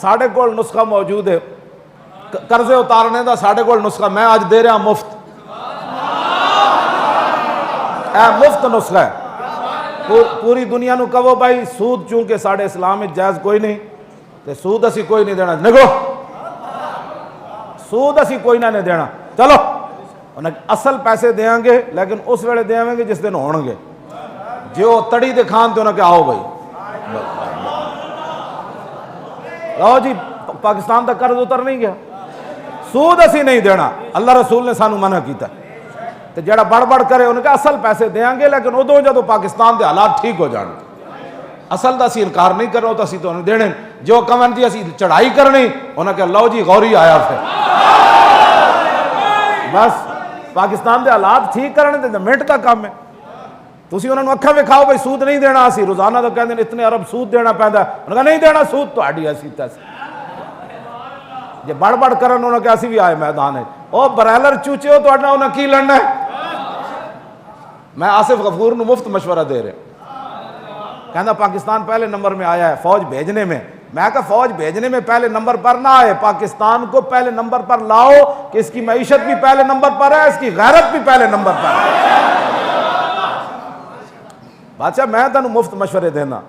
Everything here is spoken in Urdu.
ساڑھے کول نسخہ موجود ہے قرضے اتارنے دا، ساڑھے کول نسخہ میں آج دے رہا مفت، اے مفت نسخہ ہے۔ پوری دنیا نو کہو بھائی سود چونکہ ساڑھے اسلام میں جائز کوئی نہیں، تے سود اسی کوئی نہیں دینا، نگو سود اسی کوئی نہ دینا، چلو انہیں اصل پیسے دیاں گے لیکن اس ویلے دیاں گے جس دن ہون گے، جو تڑی دے کھان تے انہیں کہ آؤ بھائی آؤ جی پاکستان دا قرض اتر نہیں گیا، سود اسی نہیں دینا، اللہ رسول نے سانو منع کیتا ہے۔ تو جڑا بڑھ بڑھ کرے انہیں کہ اصل پیسے دیاں گے لیکن ادوں جدو پاکستان دے حالات ٹھیک ہو جان، اصل دا اسی انکار نہیں کرو تو اسی تو انہیں دینے، جو کمن جی اسی چڑھائی کرنی انہیں کہ اللہ جی غوری آیا پھر بس پاکستان دے حالات ٹھیک کرنے تے منٹ دا کام ہے۔ تسی انہوں نے اکھا وکھاؤ بھائی سود نہیں دینا، اسی روزانہ تو کہتے ہیں اتنے ارب سود دینا پہندا ہے، انہوں نے نہیں دینا سود تو آڈی ایسی تیسی، جے بڑھ بڑھ کرن انہوں نے کہ اسی بھی آئے میدان ہے، او برائلر چوچے ہو تو اڈنا انہوں نے کی لڑنا ہے۔ میں آصف غفور نو مفت مشورہ دے رہے، کہنا پاکستان پہلے نمبر میں آیا ہے فوج بھیجنے میں، میں کہا فوج بھیجنے میں پہلے نمبر پر نہ آئے، پاکستان کو پہلے نمبر پر لاؤ کہ اس کی معیشت بھی پہلے نمبر پر ہے، اس کی غیرت بھی پہلے نمبر پر ہے۔ بادشاہ میں تنوں مفت مشورے دینا